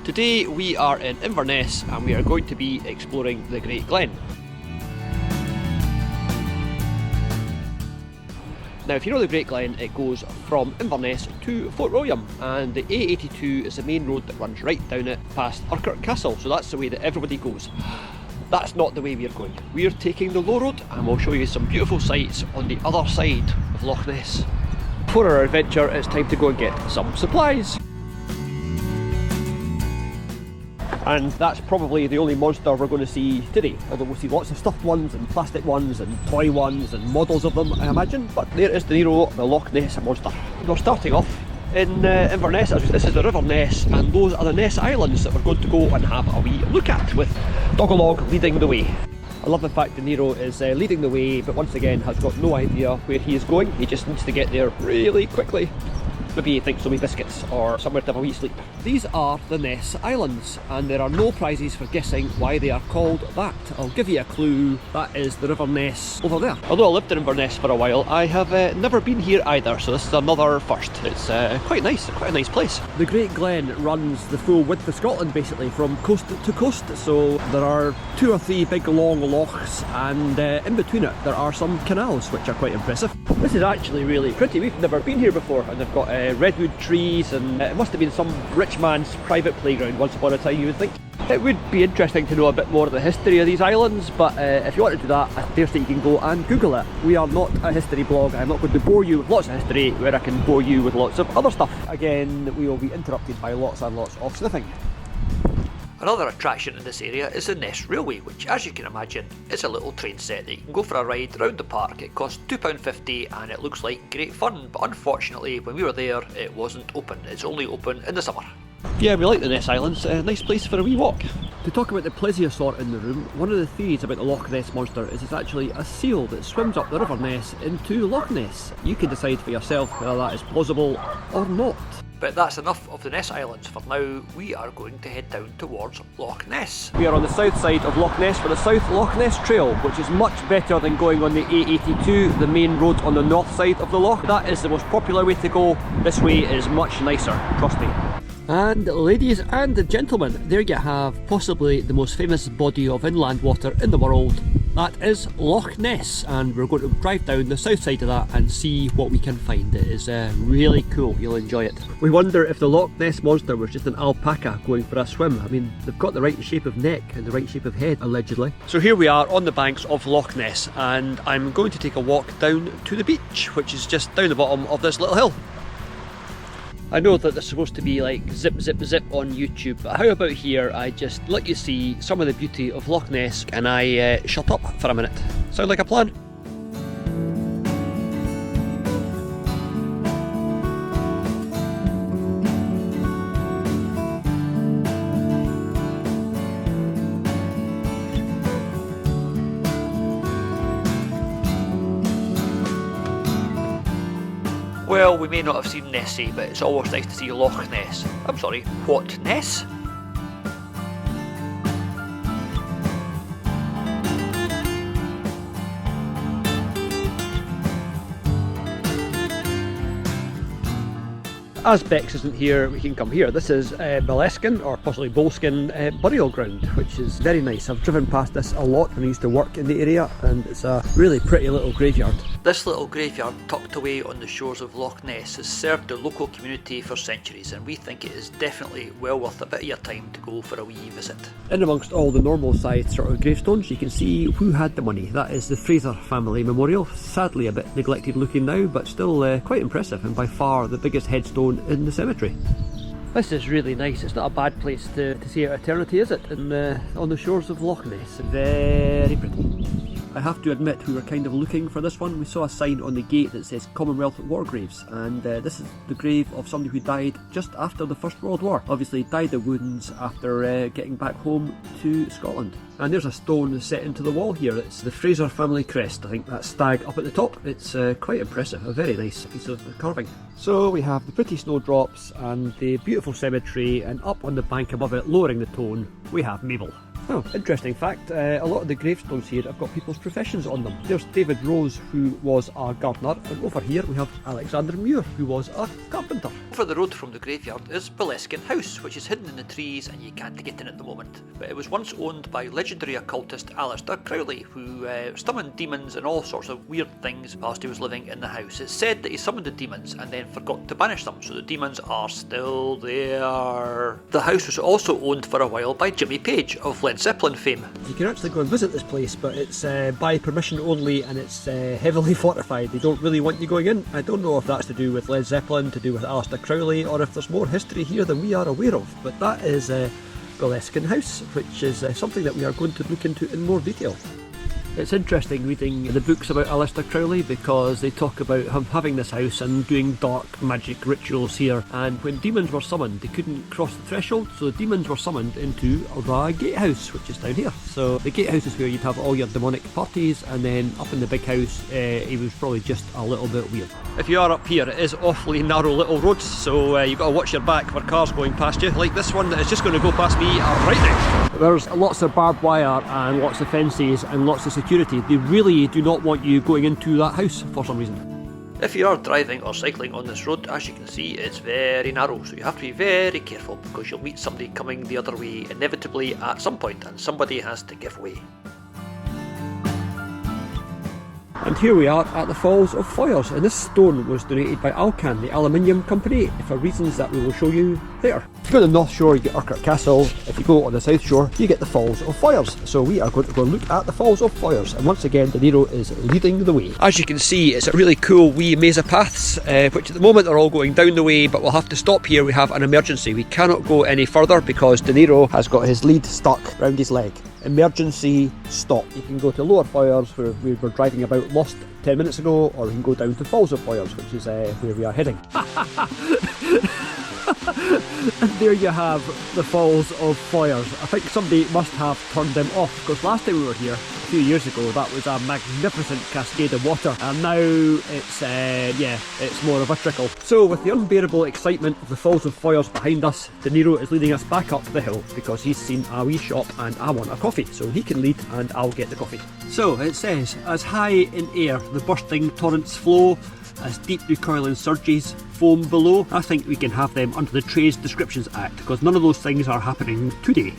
Today we are in Inverness and we are going to be exploring the Great Glen. Now if you know the Great Glen, it goes from Inverness to Fort William, and the A82 is the main road that runs right down it past Urquhart Castle, so that's the way that everybody goes. That's not the way we are going. We are taking the low road and we'll show you some beautiful sights on the other side of Loch Ness. For our adventure, it's time to go and get some supplies. And that's probably the only monster we're going to see today, although we'll see lots of stuffed ones and plastic ones and toy ones and models of them, I imagine. But there is DeNiro, the Loch Ness monster. We're starting off in Inverness. This is the River Ness, and those are the Ness Islands that we're going to go and have a wee look at, with Dog-a-Log leading the way. I love the fact DeNiro is leading the way, but once again has got no idea where he is going. He just needs to get there really quickly. Maybe he thinks there'll be biscuits or somewhere to have a wee sleep. These are the Ness Islands, and there are no prizes for guessing why they are called that. I'll give you a clue. That is the River Ness over there. Although I lived in Inverness for a while, I have never been here either, so this is another first. It's quite nice, quite a nice place. The Great Glen runs the full width of Scotland, basically, from coast to coast, so there are 2 or 3 big long lochs, and in between it there are some canals, which are quite impressive. This is actually really pretty. We've never been here before, and they've got redwood trees, and it must have been some rich man's private playground once upon a time, you would think. It would be interesting to know a bit more of the history of these islands, but if you want to do that, I dare say you can go and Google it. We are not a history blog. I'm not going to bore you with lots of history where I can bore you with lots of other stuff. Again, we will be interrupted by lots and lots of sniffing. Another attraction in this area is the Ness Railway, which, as you can imagine, is a little train set that you can go for a ride around the park. It costs £2.50 and it looks like great fun, but unfortunately when we were there it wasn't open. It's only open in the summer. Yeah, we like the Ness Islands. A nice place for a wee walk. To talk about the plesiosaur in the room, one of the theories about the Loch Ness monster is it's actually a seal that swims up the River Ness into Loch Ness. You can decide for yourself whether that is plausible or not. But that's enough of the Ness Islands for now. We are going to head down towards Loch Ness. We are on the south side of Loch Ness for the South Loch Ness Trail, which is much better than going on the A82, the main road on the north side of the loch. That is the most popular way to go. This way is much nicer, trust me. And ladies and gentlemen, there you have possibly the most famous body of inland water in the world. That is Loch Ness, and we're going to drive down the south side of that and see what we can find. It is really cool, you'll enjoy it. We wonder if the Loch Ness monster was just an alpaca going for a swim. I mean, they've got the right shape of neck and the right shape of head, allegedly. So here we are on the banks of Loch Ness, and I'm going to take a walk down to the beach, which is just down the bottom of this little hill. I know that it's supposed to be like zip zip zip on YouTube, but how about here I just let you see some of the beauty of Loch Ness and I shut up for a minute. Sound like a plan? Well, we may not have seen Nessie, but it's always nice to see Loch Ness. I'm sorry, what Ness? As Bex isn't here, we can come here. This is Bolsin, or possibly Bolsin burial ground, which is very nice. I've driven past this a lot when I used to work in the area, and it's a really pretty little graveyard. This little graveyard tucked away on the shores of Loch Ness has served the local community for centuries, and we think it is definitely well worth a bit of your time to go for a wee visit. In amongst all the normal sized sort of gravestones, you can see who had the money. That is the Fraser family memorial. Sadly a bit neglected looking now, but still quite impressive, and by far the biggest headstone in the cemetery. This is really nice. It's not a bad place to see out eternity, is it? On the shores of Loch Ness. Very pretty. I have to admit we were kind of looking for this one. We saw a sign on the gate that says Commonwealth War Graves, and this is the grave of somebody who died just after the First World War. Obviously died of wounds after getting back home to Scotland. And there's a stone set into the wall here. It's the Fraser family crest. I think that stag up at the top. It's quite impressive. A very nice piece of carving. So we have the pretty snowdrops and the beautiful cemetery, and up on the bank above it, lowering the tone, we have Mabel. Oh, interesting fact, a lot of the gravestones here have got people's professions on them. There's David Rose, who was a gardener, and over here we have Alexander Muir, who was a carpenter. Over the road from the graveyard is Bolsin House, which is hidden in the trees and you can't get in at the moment. But it was once owned by legendary occultist Aleister Crowley, who summoned demons and all sorts of weird things whilst he was living in the house. It's said that he summoned the demons and then forgot to banish them, so the demons are still there. The house was also owned for a while by Jimmy Page of Led Zeppelin fame. You can actually go and visit this place, but it's by permission only and it's heavily fortified. They don't really want you going in. I don't know if that's to do with Led Zeppelin, to do with Aleister Crowley, or if there's more history here than we are aware of. But that is Bolsin House, which is something that we are going to look into in more detail. It's interesting reading the books about Aleister Crowley because they talk about him having this house and doing dark magic rituals here, and when demons were summoned they couldn't cross the threshold, so the demons were summoned into the gatehouse, which is down here. So the gatehouse is where you'd have all your demonic parties, and then up in the big house he was probably just a little bit weird. If you are up here, it is awfully narrow little roads, so you've got to watch your back for cars going past you, like this one that is just going to go past me right now. There's lots of barbed wire and lots of fences and lots of security. They really do not want you going into that house for some reason. If you are driving or cycling on this road, as you can see, it's very narrow, so you have to be very careful because you'll meet somebody coming the other way inevitably at some point, and somebody has to give way. And here we are at the Falls of Foyers, and this stone was donated by Alcan, the aluminium company, for reasons that we will show you there. If you go to the north shore you get Urquhart Castle, if you go on the south shore you get the Falls of Foyers. So we are going to go and look at the Falls of Foyers, and once again DeNiro is leading the way. As you can see, it's a really cool wee maze of paths, which at the moment are all going down the way, but we'll have to stop here. We have an emergency. We cannot go any further because DeNiro has got his lead stuck round his leg. Emergency stop. You can go to Lower Foyers, where we were driving about lost 10 minutes ago, or you can go down to Falls of Foyers, which is where we are heading. And there you have the Falls of Foyers. I think somebody must have turned them off, because last time we were here a few years ago that was a magnificent cascade of water, and now it's it's more of a trickle. So with the unbearable excitement of the Falls of Foyers behind us, DeNiro is leading us back up the hill because he's seen a wee shop and I want a coffee, so he can lead and I'll get the coffee. So it says, as high in air the bursting torrents flow, as deep recoiling surges foam below. I think we can have them under the Trade Descriptions Act because none of those things are happening today.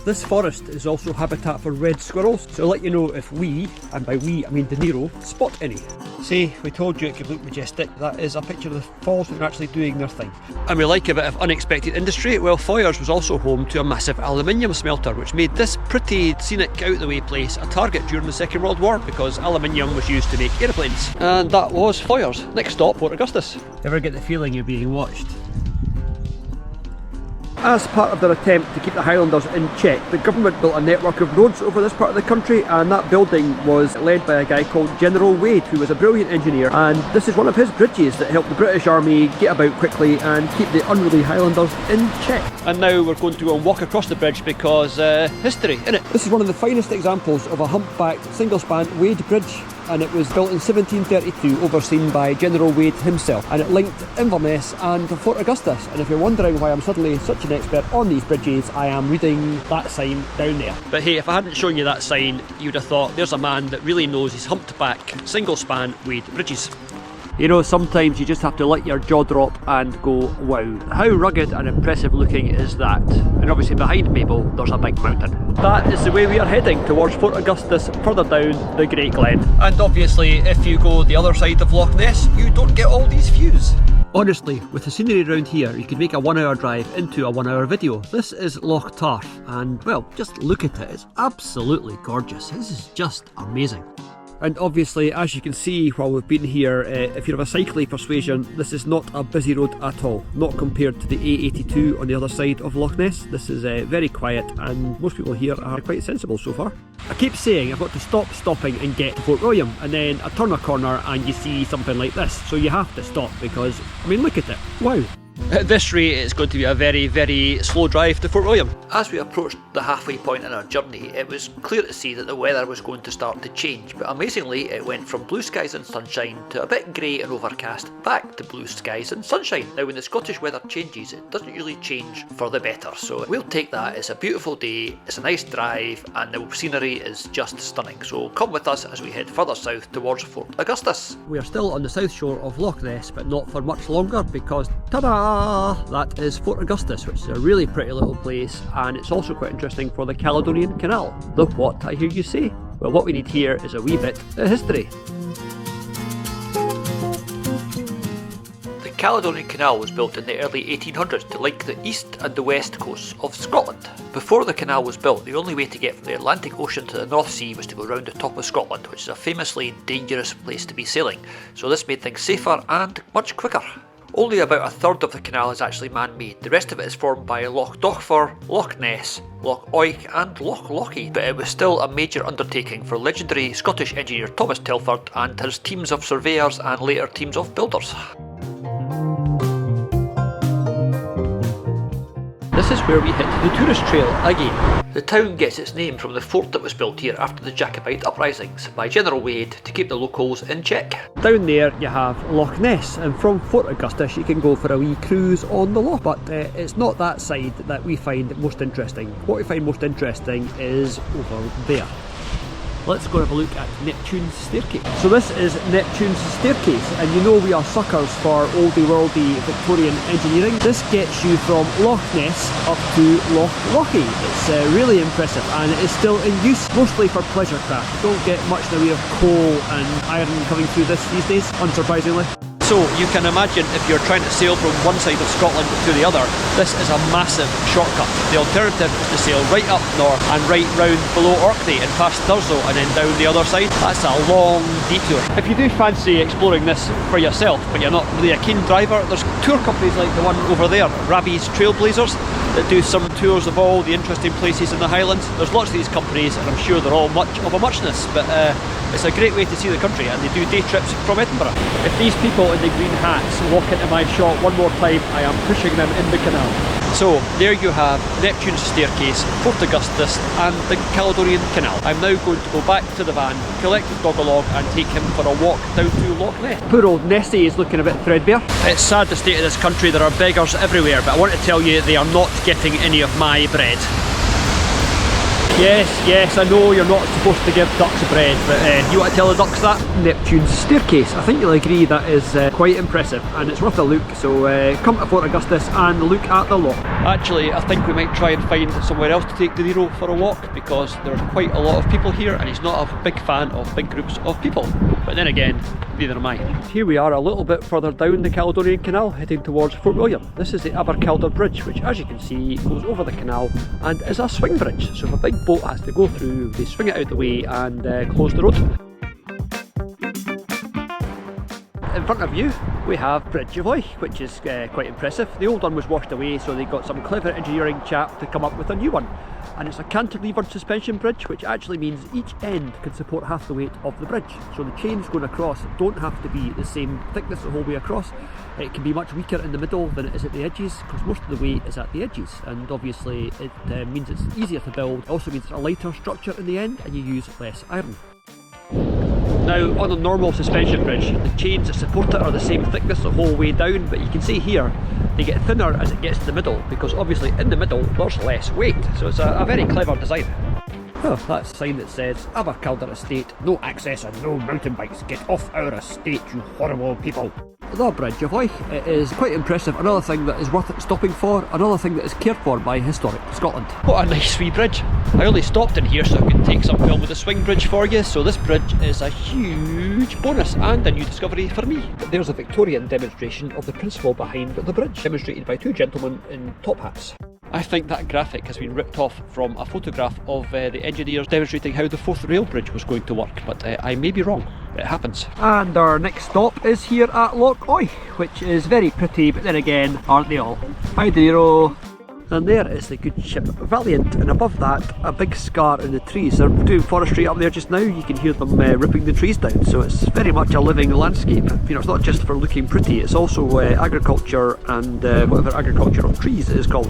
This forest is also habitat for red squirrels, so I'll let you know if we, and by we I mean DeNiro, spot any. See, we told you it could look majestic. That is a picture of the falls when they're actually doing their thing. And we like a bit of unexpected industry. Well, Foyers was also home to a massive aluminium smelter, which made this pretty scenic out the way place a target during the Second World War because aluminium was used to make aeroplanes. And that was Foyers. Next stop, Port Augustus. Ever get the feeling you're being watched? As part of their attempt to keep the Highlanders in check, the government built a network of roads over this part of the country, and that building was led by a guy called General Wade, who was a brilliant engineer, and this is one of his bridges that helped the British Army get about quickly and keep the unruly Highlanders in check. And now we're going to go and walk across the bridge because history, innit? This is one of the finest examples of a humpbacked single-span Wade bridge, and it was built in 1732, overseen by General Wade himself, and it linked Inverness and Fort Augustus. And if you're wondering why I'm suddenly such an expert on these bridges, I am reading that sign down there. But hey, if I hadn't shown you that sign, you'd have thought there's a man that really knows his humped-back single-span Wade bridges. You know, sometimes you just have to let your jaw drop and go, wow, how rugged and impressive looking is that? And obviously behind Mabel, there's a big mountain. That is the way we are heading, towards Fort Augustus, further down the Great Glen. And obviously, if you go the other side of Loch Ness, you don't get all these views. Honestly, with the scenery around here, you could make a 1 hour drive into a 1 hour video. This is Loch Tarf, and well, just look at it, it's absolutely gorgeous. This is just amazing. And obviously, as you can see while we've been here, if you're of a cycling persuasion, this is not a busy road at all. Not compared to the A82 on the other side of Loch Ness. This is very quiet, and most people here are quite sensible so far. I keep saying I've got to stop stopping and get to Fort William, and then I turn a corner and you see something like this. So you have to stop because, I mean, look at it. Wow. At this rate, it's going to be a very, very slow drive to Fort William. As we approached the halfway point in our journey, it was clear to see that the weather was going to start to change, but amazingly it went from blue skies and sunshine to a bit grey and overcast, back to blue skies and sunshine. Now when the Scottish weather changes, it doesn't usually change for the better, so we'll take that. It's a beautiful day, it's a nice drive, and the scenery is just stunning. So come with us as we head further south towards Fort Augustus. We are still on the south shore of Loch Ness, but not for much longer, because ta-da! That is Fort Augustus, which is a really pretty little place, and it's also quite interesting for the Caledonian Canal. The what, I hear you say? Well, what we need here is a wee bit of history. The Caledonian Canal was built in the early 1800s to link the east and the west coasts of Scotland. Before the canal was built, the only way to get from the Atlantic Ocean to the North Sea was to go round the top of Scotland, which is a famously dangerous place to be sailing, so this made things safer and much quicker. Only about a third of the canal is actually man-made. The rest of it is formed by Loch Dochfar, Loch Ness, Loch Oich and Loch Lochy, but it was still a major undertaking for legendary Scottish engineer Thomas Telford and his teams of surveyors and later teams of builders. This is where we hit the tourist trail again. The town gets its name from the fort that was built here after the Jacobite uprisings by General Wade to keep the locals in check. Down there you have Loch Ness, and from Fort Augustus you can go for a wee cruise on the loch, but it's not that side that we find most interesting. What we find most interesting is over there. Let's go have a look at Neptune's staircase. So this is Neptune's staircase, and you know we are suckers for oldie worldy Victorian engineering. This gets you from Loch Ness up to Loch Lochy. It's really impressive, and it is still in use, mostly for pleasure craft. You don't get much in the way of coal and iron coming through this these days, unsurprisingly. So you can imagine if you're trying to sail from one side of Scotland to the other, this is a massive shortcut. The alternative is to sail right up north and right round below Orkney and past Thurso and then down the other side. That's a long detour. If you do fancy exploring this for yourself, but you're not really a keen driver, there's tour companies like the one over there, Rabbie's Trailblazers, that do some tours of all the interesting places in the Highlands. There's lots of these companies and I'm sure they're all much of a muchness, but it's a great way to see the country, and they do day trips from Edinburgh. If these people in the green hats walk into my shop one more time, I am pushing them in the canal. So there you have Neptune's staircase, Fort Augustus and the Caledonian Canal. I'm now going to go back to the van, collect the dog along and take him for a walk down to Loch Ness. Poor old Nessie is looking a bit threadbare. It's sad the state of this country, there are beggars everywhere, but I want to tell you they are not getting any of my bread. Yes, I know you're not supposed to give ducks bread, but you want to tell the ducks that? Neptune's staircase. I think you'll agree that is quite impressive, and it's worth a look, so come to Fort Augustus and look at the loch. Actually, I think we might try and find somewhere else to take DeNiro for a walk, because there's quite a lot of people here, and he's not a big fan of big groups of people. But then again, neither am I. Here we are a little bit further down the Caledonian Canal, heading towards Fort William. This is the Abercalder Bridge, which as you can see goes over the canal and is a swing bridge, so if a big boat has to go through, they swing it out the way and close the road. In front of you we have Bridge of Oich, which is quite impressive. The old one was washed away, so they got some clever engineering chap to come up with a new one. And it's a cantilevered suspension bridge, which actually means each end can support half the weight of the bridge. So the chains going across don't have to be the same thickness the whole way across. It can be much weaker in the middle than it is at the edges, because most of the weight is at the edges, and obviously it means it's easier to build. It also means it's a lighter structure in the end and you use less iron. Now, on a normal suspension bridge, the chains that support it are the same thickness the whole way down, but you can see here they get thinner as it gets to the middle, because obviously in the middle there's less weight, so it's a very clever design. Oh, that's a sign that says Abercalder Estate, no access and no mountain bikes, get off our estate, you horrible people. The Bridge of Oich, it is quite impressive. Another thing that is worth stopping for, another thing that is cared for by Historic Scotland. What a nice wee bridge. I only stopped in here so I could take some film with the swing bridge for you, so this bridge is a huge bonus and a new discovery for me. There's a Victorian demonstration of the principle behind the bridge, demonstrated by two gentlemen in top hats. I think that graphic has been ripped off from a photograph of the engineers demonstrating how the fourth rail bridge was going to work, but I may be wrong. It happens. And our next stop is here at Loch Oich, which is very pretty, but then again, aren't they all? Hi DeNiro. And there is the good ship Valiant, and above that a big scar in the trees. They're doing forestry up there just now. You can hear them ripping the trees down, so it's very much a living landscape. You know, it's not just for looking pretty, it's also agriculture and whatever agriculture of trees it is called.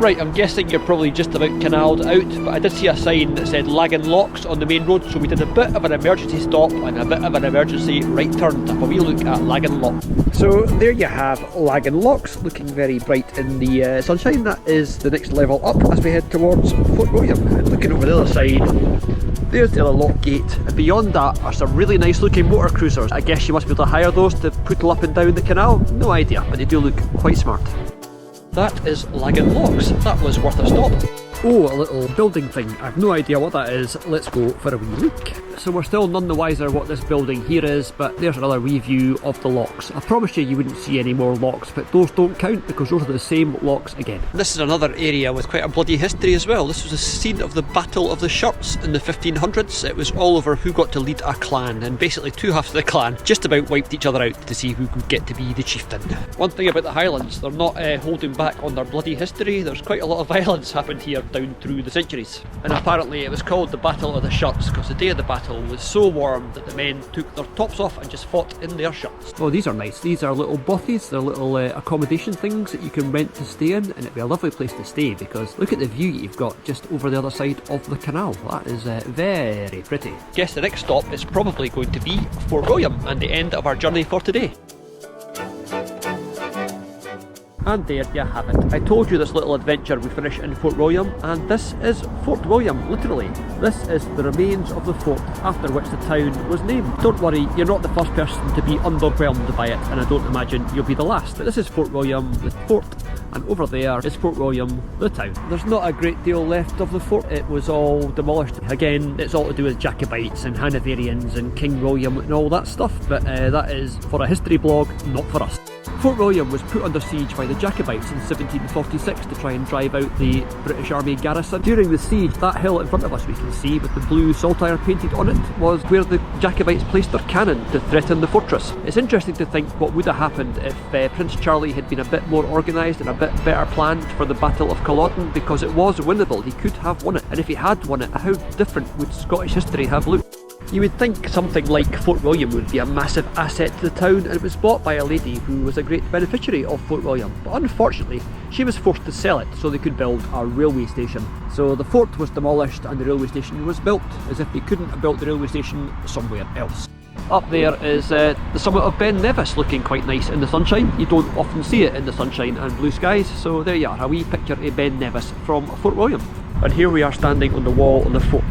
Right, I'm guessing you're probably just about canalled out, but I did see a sign that said Lagan Locks on the main road, so we did a bit of an emergency stop and a bit of an emergency right turn to have a wee look at Lagan Lock. So there you have Lagan Locks, looking very bright in the sunshine. That is the next level up as we head towards Fort William. And looking over the other side, there's the other lock gate, and beyond that are some really nice looking motor cruisers. I guess you must be able to hire those to puttle up and down the canal, no idea, but they do look quite smart. That is Lagan Locks. That was worth a stop. Oh, a little building thing. I've no idea what that is. Let's go for a wee look. So we're still none the wiser what this building here is, but there's another wee view of the locks. I promise you wouldn't see any more locks, but those don't count because those are the same locks again. This is another area with quite a bloody history as well. This was the scene of the Battle of the Shirts in the 1500s. It was all over who got to lead a clan, and basically two halves of the clan just about wiped each other out to see who could get to be the chieftain. One thing about the Highlands, they're not holding back on their bloody history. There's quite a lot of violence happened here down through the centuries, and apparently it was called the Battle of the Shirts because the day of the battle was so warm that the men took their tops off and just fought in their shirts. Oh, these are nice. These are little bothies. They're little accommodation things that you can rent to stay in, and it'd be a lovely place to stay because look at the view you've got just over the other side of the canal. That is very pretty. Guess the next stop is probably going to be Fort William and the end of our journey for today. And there you have it. I told you this little adventure would finish in Fort William, and this is Fort William, literally. This is the remains of the fort after which the town was named. Don't worry, you're not the first person to be underwhelmed by it, and I don't imagine you'll be the last. But this is Fort William, the fort, and over there is Fort William, the town. There's not a great deal left of the fort. It was all demolished. Again, it's all to do with Jacobites and Hanoverians and King William and all that stuff, but that is for a history blog, not for us. Fort William was put under siege by the Jacobites in 1746 to try and drive out the British Army garrison. During the siege, that hill in front of us we can see with the blue saltire painted on it was where the Jacobites placed their cannon to threaten the fortress. It's interesting to think what would have happened if Prince Charlie had been a bit more organised and a bit better planned for the Battle of Culloden, because it was winnable. He could have won it, and if he had won it, how different would Scottish history have looked? You would think something like Fort William would be a massive asset to the town, and it was bought by a lady who was a great beneficiary of Fort William, but unfortunately she was forced to sell it so they could build a railway station. So the fort was demolished and the railway station was built, as if they couldn't have built the railway station somewhere else. Up there is the summit of Ben Nevis, looking quite nice in the sunshine. You don't often see it in the sunshine and blue skies, so there you are, a wee picture of Ben Nevis from Fort William. And here we are standing on the wall of the fort.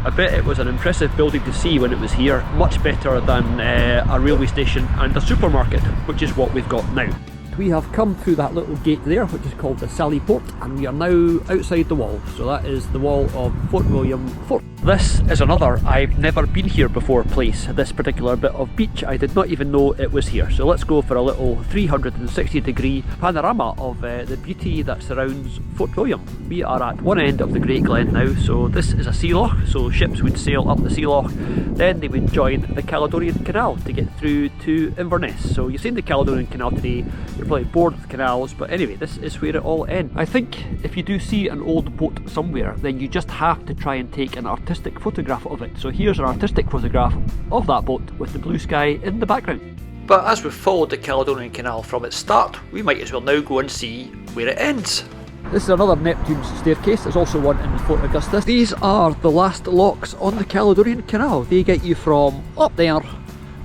I bet it was an impressive building to see when it was here, much better than a railway station and a supermarket, which is what we've got now. We have come through that little gate there, which is called the Sally Port, and we are now outside the wall. So that is the wall of Fort William Fort. This is another I've never been here before place, this particular bit of beach. I did not even know it was here. So let's go for a little 360-degree panorama of the beauty that surrounds Fort William. We are at one end of the Great Glen now, so this is a sea loch, so ships would sail up the sea loch, then they would join the Caledonian Canal to get through to Inverness. So you've seen the Caledonian Canal today, you're probably bored with canals, but anyway, this is where it all ends. I think if you do see an old boat somewhere, then you just have to try and take an artistic photograph of it. So here's an artistic photograph of that boat with the blue sky in the background. But as we've followed the Caledonian Canal from its start, we might as well now go and see where it ends. This is another Neptune's staircase. There's also one in Fort Augustus. These are the last locks on the Caledonian Canal. They get you from up there,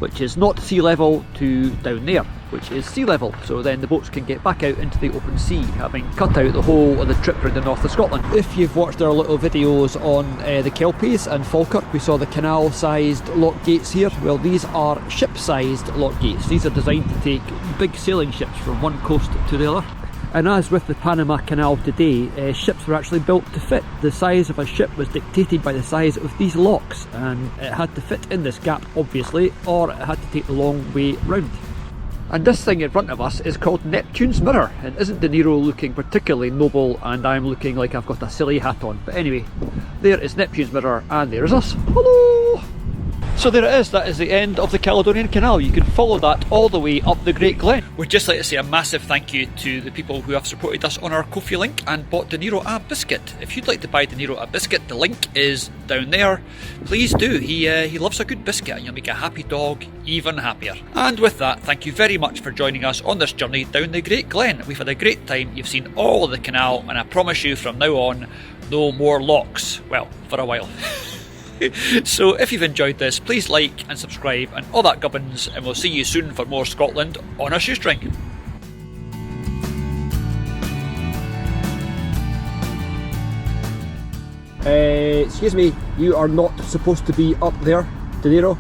which is not sea level, to down there, which is sea level, so then the boats can get back out into the open sea, having cut out the whole of the trip around the north of Scotland. If you've watched our little videos on the Kelpies and Falkirk, we saw the canal-sized lock gates here. Well, these are ship-sized lock gates. These are designed to take big sailing ships from one coast to the other. And as with the Panama Canal today, ships were actually built to fit. The size of a ship was dictated by the size of these locks, and it had to fit in this gap, obviously, or it had to take the long way round. And this thing in front of us is called Neptune's Mirror, and isn't DeNiro looking particularly noble and I'm looking like I've got a silly hat on. But anyway, there is Neptune's Mirror and there is us. Hello! So there it is, that is the end of the Caledonian Canal. You can follow that all the way up the Great Glen. We'd just like to say a massive thank you to the people who have supported us on our Ko-fi link and bought DeNiro a biscuit. If you'd like to buy DeNiro a biscuit, the link is down there. Please do, he loves a good biscuit and you'll make a happy dog even happier. And with that, thank you very much for joining us on this journey down the Great Glen. We've had a great time, you've seen all of the canal, and I promise you from now on, no more locks. Well, for a while. So if you've enjoyed this, please like and subscribe and all that gubbins, and we'll see you soon for more Scotland on a shoestring. Excuse me, you are not supposed to be up there, DeNiro.